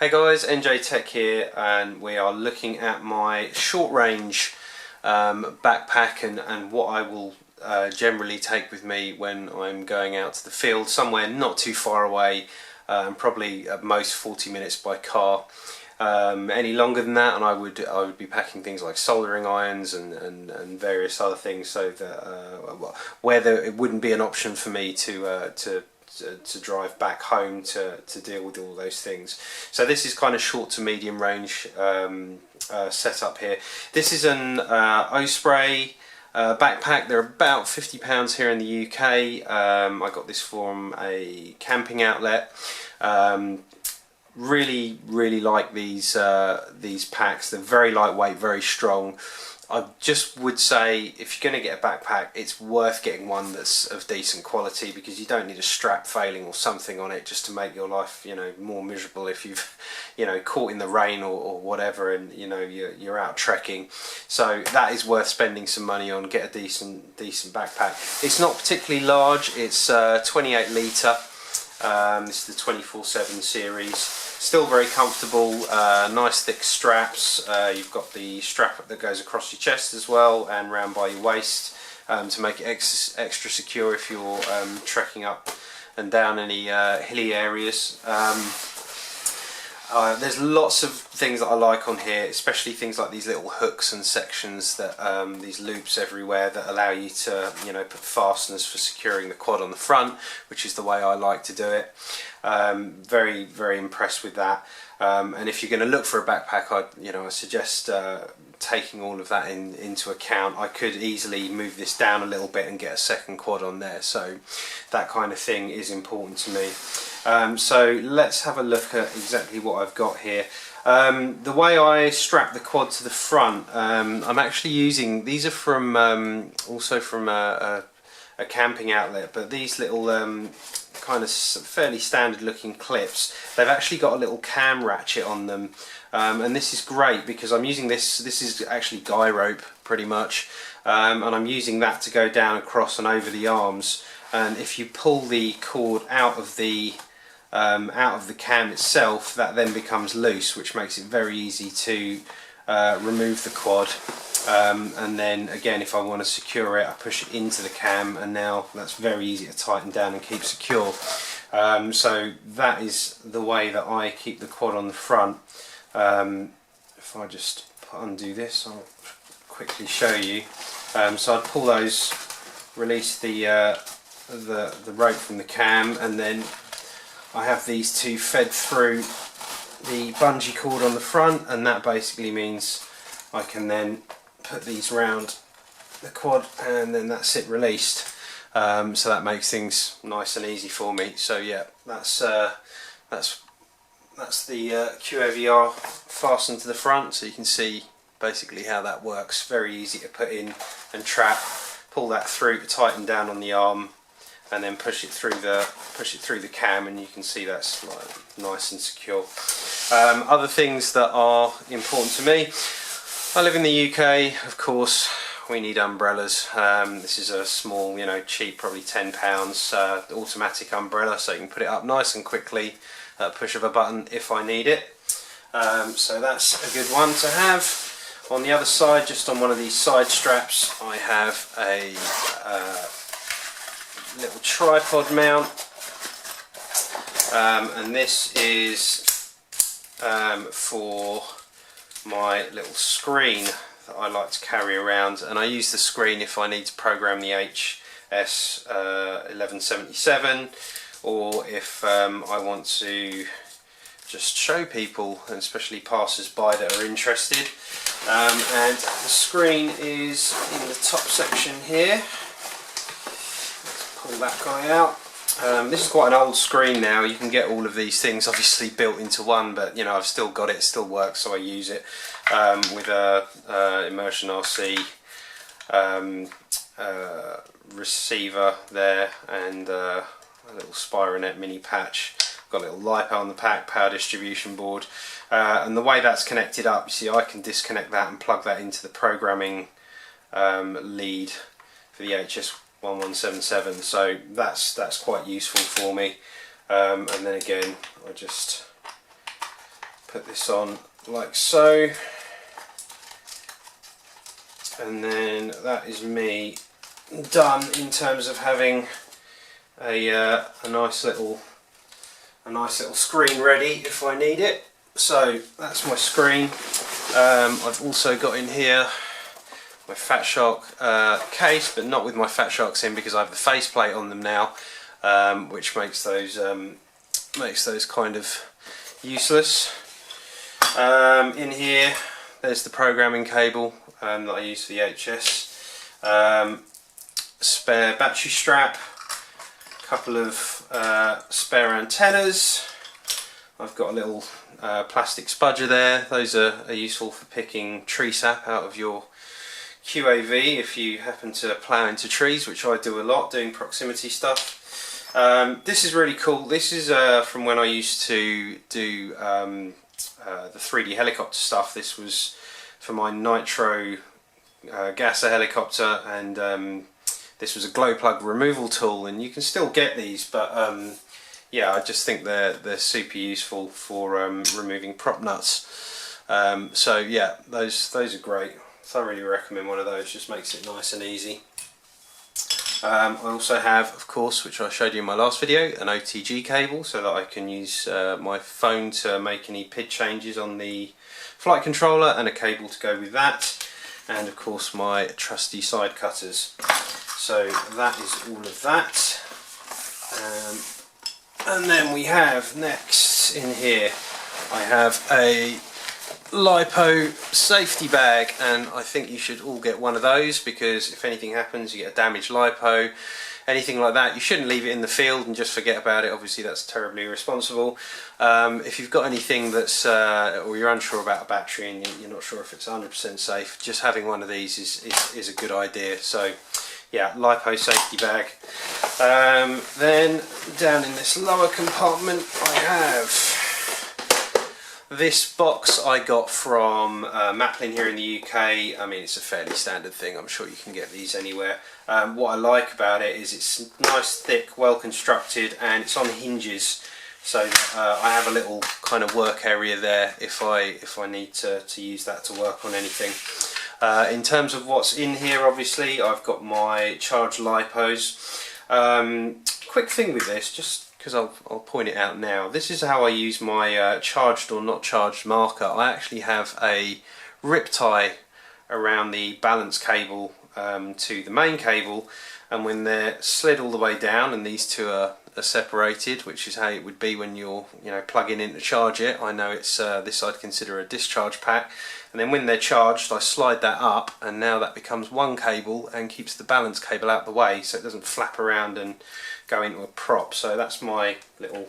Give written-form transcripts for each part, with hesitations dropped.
Hey guys, NJ Tech here, and we are looking at my short range backpack and what I will generally take with me when I'm going out to the field, somewhere not too far away, probably at most 40 minutes by car. Any longer than that, and I would be packing things like soldering irons and various other things, so that where it wouldn't be an option for me to drive back home to deal with all those things. So this is kind of short to medium range setup here. This is an Osprey backpack. They're about £50 here in the UK. I got this from a camping outlet. Really like these packs. They're very lightweight, very strong. I just would say if you're going to get a backpack, it's worth getting one that's of decent quality, because you don't need a strap failing or something on it just to make your life, more miserable if you've, caught in the rain or whatever, and you're out trekking. So that is worth spending some money on. Get a decent backpack. It's not particularly large. It's 28 litre. This is the 24/7 series. Still very comfortable, nice thick straps. You've got the strap that goes across your chest as well and round by your waist to make it extra secure if you're trekking up and down any hilly areas. There's lots of things that I like on here, especially things like these little hooks and sections, that these loops everywhere that allow you to put fasteners for securing the quad on the front, which is the way I like to do it. Very impressed with that. And if you're going to look for a backpack, I suggest taking all of that into account. I could easily move this down a little bit and get a second quad on there, so that kind of thing is important to me. So let's have a look at exactly what I've got here. The way I strap the quad to the front, I'm actually using, these are from also from a camping outlet, but these little kind of fairly standard looking clips, they've actually got a little cam ratchet on them, and this is great because I'm using this is actually guy rope pretty much, and I'm using that to go down across and over the arms. And if you pull the cord out of the cam itself, that then becomes loose, which makes it very easy to remove the quad. And then again, if I want to secure it, I push it into the cam, and now that's very easy to tighten down and keep secure. So that is the way that I keep the quad on the front. If I just undo this, I'll quickly show you. So I'd pull those, release the rope from the cam, and then I have these two fed through the bungee cord on the front, and that basically means I can then put these round the quad, and then that's it, released. So that makes things nice and easy for me. So yeah, that's the QAVR fastened to the front, so you can see basically how that works. Very easy to put in and trap. Pull that through to tighten down on the arm, and then push it through the cam, and you can see that's like nice and secure. Other things that are important to me: I live in the UK, of course. We need umbrellas. This is a small, cheap, probably £10 automatic umbrella, so you can put it up nice and quickly at a push of a button if I need it. So that's a good one to have. On the other side, just on one of these side straps, I have a little tripod mount, and this is for my little screen that I like to carry around, and I use the screen if I need to program the HS 1177, or if I want to just show people, and especially passers-by that are interested. And the screen is in the top section here. Let's pull that guy out. This is quite an old screen now. You can get all of these things obviously built into one, but I've still got it, still works, so I use it with a Immersion RC receiver there, and a little Spironet mini patch. Got a little LiPo on the pack, power distribution board, and the way that's connected up, you see I can disconnect that and plug that into the programming lead for the HS1177, so that's quite useful for me. And then again, I just put this on like so, and then that is me done in terms of having a nice little screen ready if I need it. So that's my screen. I've also got in here my Fat Shark case, but not with my Fat Sharks in, because I have the faceplate on them now, which makes those kind of useless. In here there's the programming cable that I use for the HS, spare battery strap, a couple of spare antennas. I've got a little plastic spudger there. Those are useful for picking tree sap out of your QAV if you happen to plough into trees, which I do a lot, doing proximity stuff. This is really cool. This is from when I used to do the 3D helicopter stuff. This was for my Nitro Gasser helicopter, and this was a glow plug removal tool, and you can still get these, but yeah, I just think they're super useful for removing prop nuts. So yeah, those are great. Thoroughly recommend one of those. Just makes it nice and easy. I also have, of course, which I showed you in my last video, an OTG cable, so that I can use my phone to make any PID changes on the flight controller, and a cable to go with that, and of course my trusty side cutters. So that is all of that. And then we have next in here, I have a LiPo safety bag, and I think you should all get one of those, because if anything happens, you get a damaged LiPo, anything like that, you shouldn't leave it in the field and just forget about it. Obviously that's terribly irresponsible. If you've got anything that's or you're unsure about a battery and you're not sure if it's 100% safe, just having one of these is a good idea. So yeah, LiPo safety bag. Then down in this lower compartment I have this box I got from Maplin here in the UK. I mean, it's a fairly standard thing, I'm sure you can get these anywhere. What I like about it is it's nice, thick, well constructed, and it's on hinges, so I have a little kind of work area there if I need to use that to work on anything. In terms of what's in here, obviously I've got my charged LiPos. Quick thing with this, just because I'll point it out now, this is how I use my charged or not charged marker. I actually have a rip tie around the balance cable to the main cable, and when they're slid all the way down and these two are separated, which is how it would be when you're plugging in to charge it, I know it's this I'd consider a discharge pack, and then when they're charged I slide that up, and now that becomes one cable and keeps the balance cable out the way, so it doesn't flap around and go into a prop. So that's my little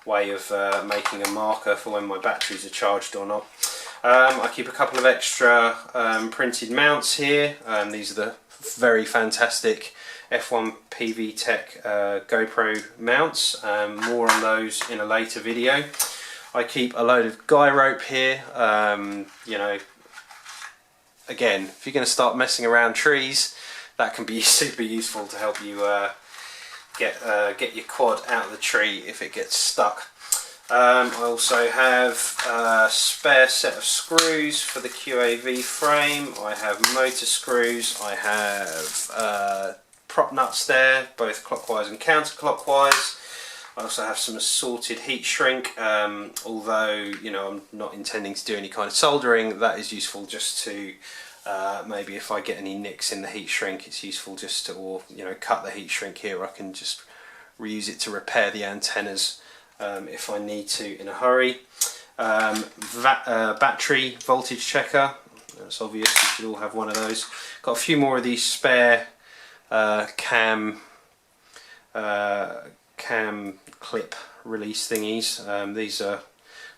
way of making a marker for when my batteries are charged or not. I keep a couple of extra printed mounts here. These are the very fantastic F1 PV Tech GoPro mounts. More on those in a later video. I keep a load of guy rope here. You know, again, if you're going to start messing around trees, that can be super useful to help you get your quad out of the tree if it gets stuck. I also have a spare set of screws for the QAV frame. I have motor screws. I have prop nuts there, both clockwise and counterclockwise. I also have some assorted heat shrink, although I'm not intending to do any kind of soldering. That is useful just to maybe if I get any nicks in the heat shrink, it's useful just to, or cut the heat shrink here, I can just reuse it to repair the antennas if I need to in a hurry. Battery voltage checker, that's obvious, you should all have one of those. Got a few more of these spare cam clip release thingies. These are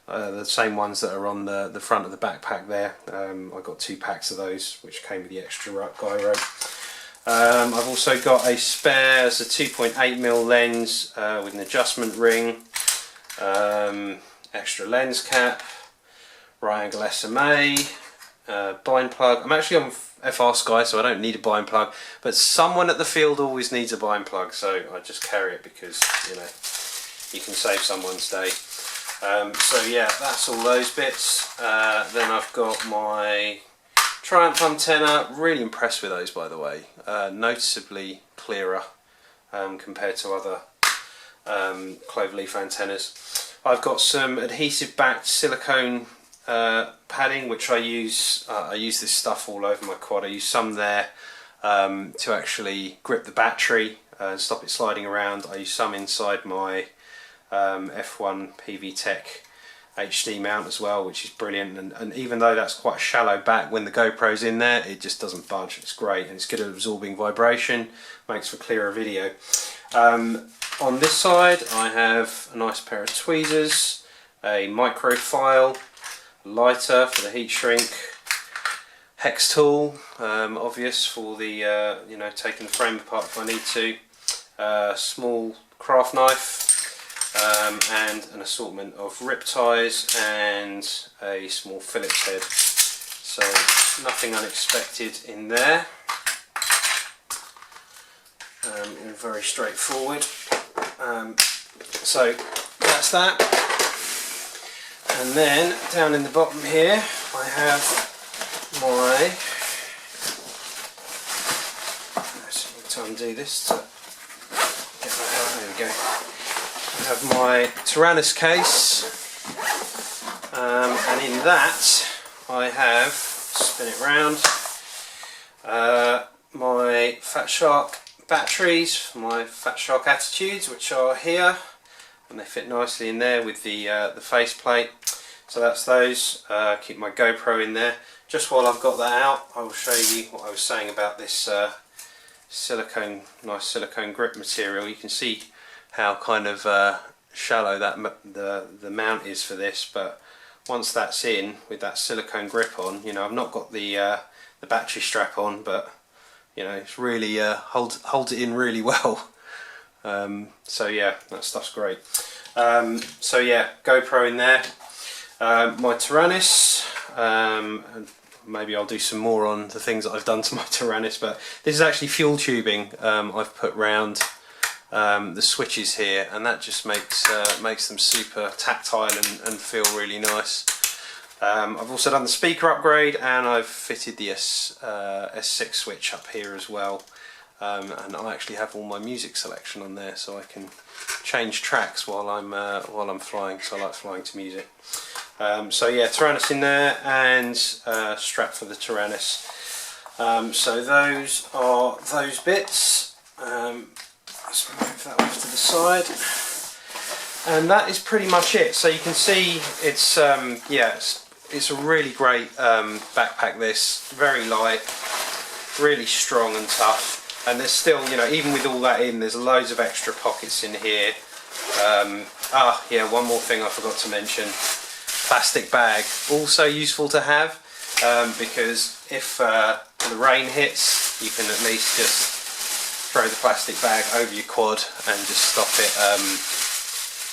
the same ones that are on the front of the backpack there. I got 2 packs of those, which came with the extra guy rope. I've also got a spare, it's a 2.8mm lens with an adjustment ring, extra lens cap, right angle SMA, bind plug. I'm actually on FR Sky, so I don't need a bind plug, but someone at the field always needs a bind plug, so I just carry it because you can save someone's day. So yeah, that's all those bits. Then I've got my Triumph antenna. Really impressed with those, by the way. Noticeably clearer compared to other cloverleaf antennas. I've got some adhesive backed silicone padding, which I use this stuff all over my quad. I use some there to actually grip the battery and stop it sliding around. I use some inside my F1 PVTech HD mount as well, which is brilliant, and even though that's quite a shallow back, when the GoPro's in there it just doesn't budge. It's great, and it's good at absorbing vibration, makes for clearer video. On this side I have a nice pair of tweezers, a micro file, a lighter for the heat shrink, hex tool, obvious for the you know, taking the frame apart if I need to, a small craft knife, and an assortment of rip ties and a small Phillips head. So nothing unexpected in there. All very straightforward. So that's that. And then down in the bottom here I have my, let's see if I can undo this to get that out. There we go. I have my Taranis case, and in that I have, spin it round, my Fat Shark batteries, my Fat Shark Attitudes, which are here, and they fit nicely in there with the faceplate. So that's those. Keep my GoPro in there. Just while I've got that out, I will show you what I was saying about this nice silicone grip material. You can see how kind of shallow that the mount is for this, but once that's in with that silicone grip on, you know, I've not got the battery strap on, but you know, it's really holds it in really well. So yeah, that stuff's great. So yeah, GoPro in there, my Taranis, and maybe I'll do some more on the things that I've done to my Taranis, but this is actually fuel tubing I've put round the switches here, and that just makes them super tactile and feel really nice. I've also done the speaker upgrade, and I've fitted the S6 switch up here as well, and I actually have all my music selection on there, so I can change tracks while I'm flying, because I like flying to music. So yeah, Taranis in there, and strap for the Taranis. So those are those bits. Let's move that off to the side, and that is pretty much it. So you can see it's yeah, it's a really great backpack. This very light, really strong and tough, and there's still, you know, even with all that in, there's loads of extra pockets in here. Yeah, one more thing I forgot to mention: plastic bag, also useful to have, because if the rain hits, you can at least just throw the plastic bag over your quad and just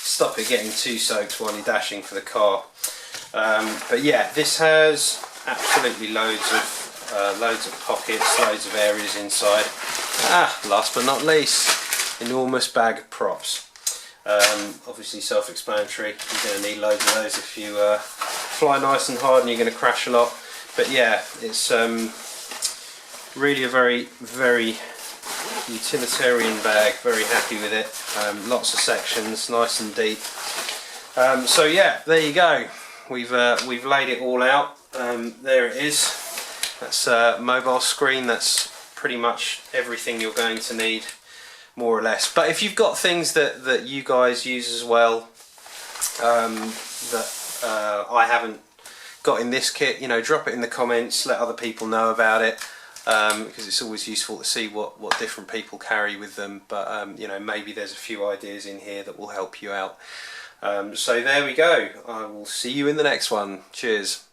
stop it getting too soaked while you're dashing for the car. But yeah, this has absolutely loads of pockets, loads of areas inside. Last but not least, enormous bag of props. Obviously self-explanatory, you're going to need loads of those if you fly nice and hard and you're going to crash a lot. But yeah, it's really a very, very utilitarian bag. Very happy with it. Lots of sections, nice and deep. So yeah, there you go. We've laid it all out. There it is. That's a mobile screen. That's pretty much everything you're going to need, more or less. But if you've got things that you guys use as well, that I haven't got in this kit, you know, drop it in the comments. Let other people know about it. Because it's always useful to see what different people carry with them, but you know, maybe there's a few ideas in here that will help you out. So there we go. I will see you in the next one. Cheers.